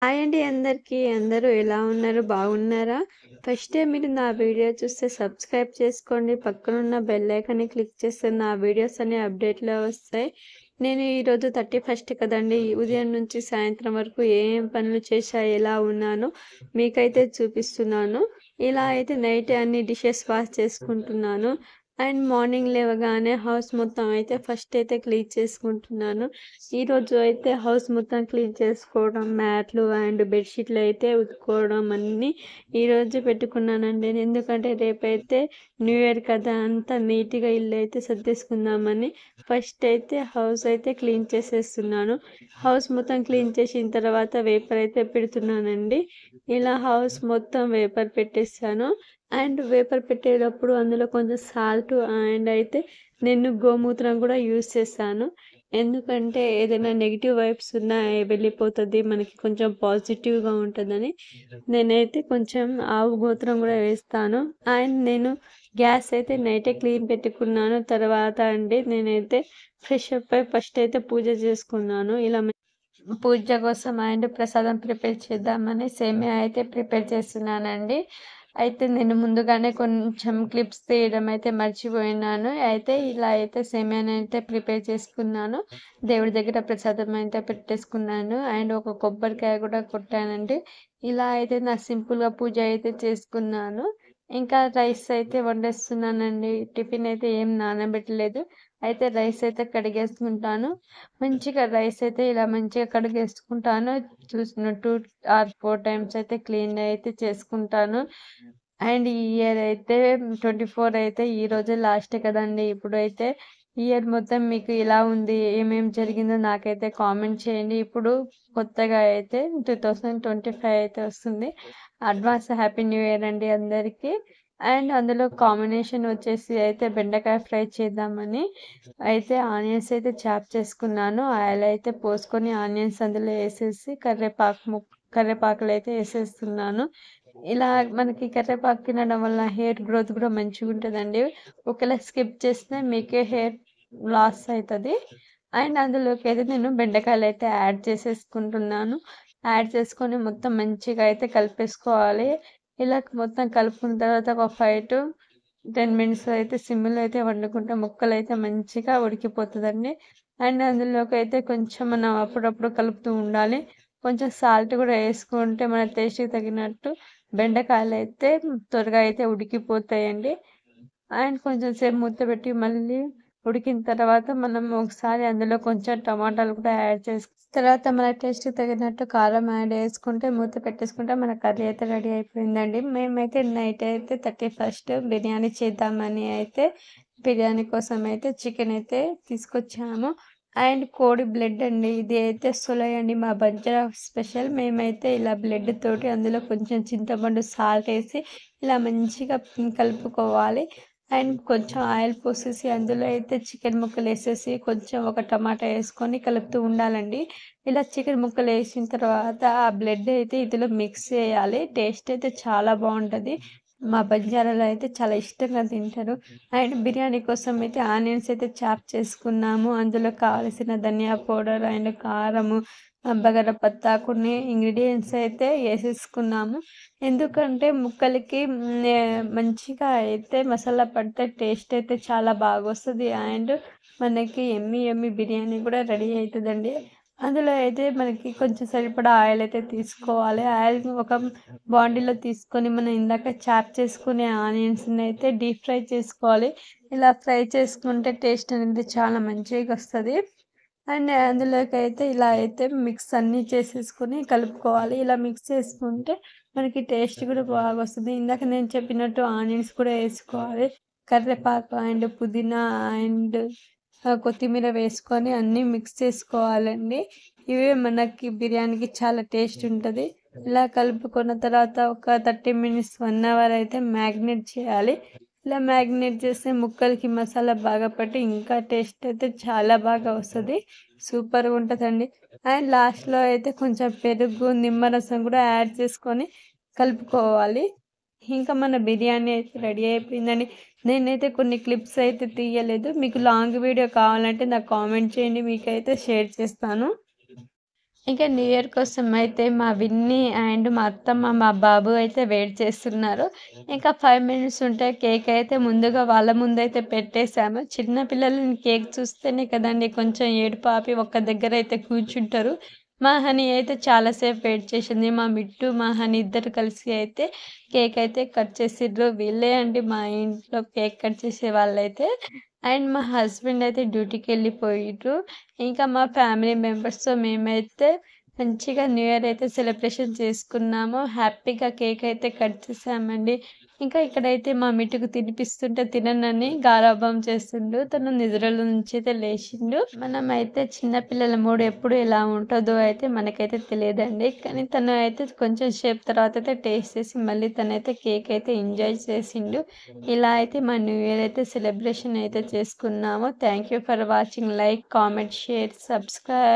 Hi అండి అందరికీ. అందరూ ఎలా ఉన్నారు? బాగున్నారా? ఫస్ట్ టైం మీరు నా వీడియో చూస్తే సబ్స్క్రైబ్ చేసుకోండి. పక్కనున్న బెల్ ఐకాన్‌ని క్లిక్ చేస్తే నా వీడియోస్ అన్నీ అప్డేట్‌లో వస్తాయి. నేను ఈరోజు 31 కదండీ! ఉదయం నుంచి సాయంత్రం వరకు ఏం పనులు చేశా, ఎలా ఉన్నానో మీకైతే చూపిస్తున్నాను. ఇలా అయితే నైట్ అన్ని డిషెస్ వాష్ చేసుకుంటున్నాను. అండ్ మార్నింగ్ లేవగానే హౌస్ మొత్తం అయితే ఫస్ట్ అయితే క్లీన్ చేసుకుంటున్నాను. ఈరోజు అయితే హౌస్ మొత్తం క్లీన్ చేసుకోవడం, మ్యాట్లు అండ్ బెడ్‌షీట్లు అయితే ఉతుక్కోవడం అన్నీ ఈరోజు పెట్టుకున్నానండి. ఎందుకంటే రేపైతే న్యూ ఇయర్ కదా! అంతా నీట్‌గా ఇల్లయితే సర్దేసుకుందామని ఫస్ట్ అయితే హౌస్ అయితే క్లీన్ చేసేస్తున్నాను. హౌస్ మొత్తం క్లీన్ చేసిన తర్వాత వేపర్ అయితే పెడుతున్నానండి. ఇలా హౌస్ మొత్తం వేపర్ పెట్టేసాను. అండ్ వేపర్ పెట్టేటప్పుడు అందులో కొంచెం సాల్ట్ అండ్ అయితే నేను గోమూత్రం కూడా యూజ్ చేశాను. ఎందుకంటే ఏదైనా నెగెటివ్ వైబ్స్ ఉన్నా వెళ్ళిపోతది. మనకి కొంచెం పాజిటివ్‌గా ఉంటదని నేనైతే కొంచెం ఆవు మూత్రం గూడా వేస్తాను. అండ్ నేను గ్యాస్ అయితే నైటే క్లీన్ పెట్టుకున్నాను. తర్వాత అండి నేనైతే ఫ్రెష్ అప్ అయి ఫస్ట్ అయితే పూజ చేసుకున్నాను. ఇలా పూజ కోసం అండ్ ప్రసాదం ప్రిపేర్ చేద్దామని సేమియా అయితే ప్రిపేర్ చేస్తున్నానండి. అయితే నేను ముందుగానే కొంచెం క్లిప్స్ తీయడం అయితే మర్చిపోయినాను. అయితే ఇలా అయితే సేమియానైతే ప్రిపేర్ చేసుకున్నాను. దేవుడి దగ్గర ప్రసాదం అయితే పెట్టేసుకున్నాను. అండ్ ఒక కొబ్బరికాయ కూడా కొట్టానండి. ఇలా అయితే నా సింపుల్‌గా పూజ అయితే చేసుకున్నాను. ఇంకా రైస్ అయితే వండేస్తున్నానండి. టిఫిన్ అయితే ఏం నానబెట్టలేదు. అయితే రైస్ అయితే కడిగేసుకుంటాను. మంచిగా రైస్ అయితే ఇలా మంచిగా కడిగేసుకుంటాను. చూసిన 2 ఆర్ 4 టైమ్స్ అయితే క్లీన్ అయితే చేసుకుంటాను. అండ్ ఈ ఇయర్ అయితే 24 అయితే ఈరోజే లాస్ట్ కదండీ! ఇప్పుడైతే ఇయర్ మొత్తం మీకు ఎలా ఉంది? ఏమేం జరిగిందో నాకైతే కామెంట్ చేయండి. ఇప్పుడు కొత్తగా అయితే 2025 అయితే వస్తుంది. అడ్వాన్స్ హ్యాపీ న్యూ ఇయర్ అండి అందరికీ. అండ్ అందులో కాంబినేషన్ వచ్చేసి అయితే బెండకాయ ఫ్రై చేద్దామని అయితే ఆనియన్స్ అయితే చాప్ చేసుకున్నాను. ఆయిల్ అయితే పోసుకొని ఆనియన్స్ అందులో ఏసేసి కరివేపాకులైతే ఏసేస్తున్నాను. ఇలా మనకి కరివేపాకు తినడం వల్ల హెయిర్ గ్రోత్ కూడా మంచిగుంటదండి. ఒకవేళ స్కిప్ చేస్తే మీకే హెయిర్ లాస్ అయితది. అండ్ అందులోకైతే నేను బెండకాయలైతే యాడ్ చేసేసుకుంటున్నాను. యాడ్ చేసుకొని మొత్తం మంచిగా అయితే కలిపేసుకోవాలి. ఇలా మొత్తం కలుపుకున్న తర్వాత ఒక 5-10 మినిట్స్ అయితే సిమ్‌లో అయితే వండుకుంటే ముక్కలైతే మంచిగా ఉడికిపోతదండి. అండ్ అందులోకైతే కొంచెం మనం అప్పుడప్పుడు కలుపుతూ ఉండాలి. కొంచెం సాల్ట్ కూడా ఏసుకుంటే మన టేస్ట్‌కి తగినట్టు బెండకాయలైతే త్వరగా అయితే ఉడికిపోతాయండి. అండ్ కొంచెం సేపు మూత పెట్టి మళ్ళీ ఉడికిన తర్వాత మనం ఒకసారి అందులో కొంచెం టమాటాలు కూడా యాడ్ తర్వాత మన టేస్ట్‌కి తగినట్టు కారం యాడ్ చేసుకుంటే మూత పెట్టేసుకుంటే మన కర్రీ అయితే రెడీ అయిపోయిందండి. మేమైతే నైట్ అయితే 31 బిర్యానీ చేద్దామని అయితే బిర్యానీ కోసం అయితే చికెన్ అయితే తీసుకొచ్చాము. అండ్ కోడి బ్లడ్ అండి. ఇది అయితే సొలై అండి మా బంజారా స్పెషల్. మేమైతే ఇలా బ్లడ్ తోటి అందులో కొంచెం చింతపండు సాల్ట్ ఏసి ఇలా మంచిగా కలుపుకోవాలి. అండ్ కొంచెం ఆయిల్ పోసేసి అందులో అయితే చికెన్ ముక్కలేసేసి కొంచెం ఒక టమాటా యేసుకొని కలుపుతూ ఉండాలండి. ఇలా చికెన్ ముక్కలేసిన తర్వాత ఆ బ్లడ్ అయితే ఇందులో మిక్స్ చేయాలి. టేస్ట్ అయితే చాలా బావుంటది. మా బంజారాలో అయితే చాలా ఇష్టంగా తింటారు. అండ్ బిర్యానీ కోసం అయితే ఆనియన్స్ అయితే చాప్ చేసుకున్నాము. అందులో కావాల్సిన ధనియా పౌడర్ అండ్ కారము, బగారాపత్తా కొన్ని ఇంగ్రీడియెంట్స్ అయితే యేసేసుకున్నాము. ఎందుకంటే ముక్కలకి మంచిగా అయితే మసాలా పడితే టేస్ట్ అయితే చాలా బాగొస్తది. అండ్ మనకి యమ్మీ యమ్మీ బిర్యానీ కూడా రెడీ అయితదండి. అందులో అయితే మనకి కొంచెం సరిపడా ఆయిల్ అయితే తీసుకోవాలి. ఆయిల్ ఒక బాండీలో తీసుకొని మనం ఇందాక చాప్ చేసుకునే ఆనియన్స్‌ని అయితే డీప్ ఫ్రై చేసుకోవాలి. ఇలా ఫ్రై చేసుకుంటే టేస్ట్ అనేది చాలా మంచిగొస్తది. అండ్ అందులోకైతే ఇలా అయితే మిక్స్ అన్నీ చేసేసుకొని కలుపుకోవాలి. ఇలా మిక్స్ చేసుకుంటే మనకి టేస్ట్ కూడా బాగొస్తది. ఇందాక నేను చెప్పినట్టు ఆనియన్స్ కూడా ఏసుకోవాలి. కరివేపాకు అండ్ పుదీనా అండ్ కొత్తిమీర వేసుకొని అన్నీ మిక్స్ చేసుకోవాలండి. ఇవే మనకి బిర్యానీకి చాలా టేస్ట్ ఉంటది. ఇలా కలుపుకున్న తర్వాత ఒక 30 మినిట్స్, 1 అవర్ అయితే మ్యాగ్నేట్ చేయాలి. ఇలా మ్యాగ్నేట్ చేస్తే ముక్కలకి మసాలా బాగా పట్టి ఇంకా టేస్ట్ అయితే చాలా బాగా వస్తది. సూపర్‌గా ఉంటదండి. అండ్ లాస్ట్‌లో అయితే కొంచెం పెరుగు, నిమ్మరసం కూడా యాడ్ చేసుకొని కలుపుకోవాలి. ఇంకా మన బిర్యానీ అయితే రెడీ అయిపోయిందండి. నేనైతే కొన్ని క్లిప్స్ అయితే తీయలేదు. మీకు లాంగ్ వీడియో కావాలంటే నాకు కామెంట్ చేయండి. మీకైతే షేర్ చేస్తాను. ఇక న్యూ ఇయర్ కోసం అయితే మా విన్నీ అండ్ మా అత్తమ్మ, మా బాబు అయితే వెయిట్ చేస్తున్నారు. ఇంకా 5 మినిట్స్ ఉంటే కేక్ అయితే ముందుగా వాళ్ళ ముందైతే పెట్టేసాము. చిన్న పిల్లలని కేక్ చూస్తేనే కదండీ కొంచెం ఏడుపు ఆపి ఒక్క దగ్గర అయితే కూర్చుంటారు. మా హనీ అయితే చాలా సేపు వెయిట్ చేసింది. మా మిట్టు, మా హనీ ఇద్దరు కలిసి అయితే కేక్ అయితే కట్ చేసిర్రు. వీళ్ళే అండి మా ఇంట్లో కేక్ కట్ చేసే వాళ్ళైతే. అండ్ మా హస్బెండ్ అయితే డ్యూటీకెళ్ళిపోయిర్రు. ఇంకా మా ఫ్యామిలీ మెంబర్స్‌తో మేమైతే మంచిగా న్యూ ఇయర్ అయితే సెలబ్రేషన్ చేసుకున్నాము. హ్యాపీగా కేక్ అయితే కట్ చేసామండి. ఇంకా ఇక్కడైతే మా మిట్టుకు తినిపిస్తుంటే తిననని గారాబం చేస్తుండు. తను నిద్రలో నుంచి అయితే లేచిండు. మనమైతే చిన్న పిల్లల మూడ్ ఎప్పుడు ఎలా ఉంటదో అయితే మనకైతే తెలియదండి. కానీ తను అయితే కొంచెం సేపు తర్వాత అయితే టేస్ట్ చేసి మళ్ళీ తనైతే కేక్ అయితే ఎంజాయ్ చేసిండు. ఇలా అయితే మా న్యూ ఇయర్ అయితే సెలబ్రేషన్ అయితే చేసుకున్నాము. Thank you for watching. Like, comment, share, subscribe.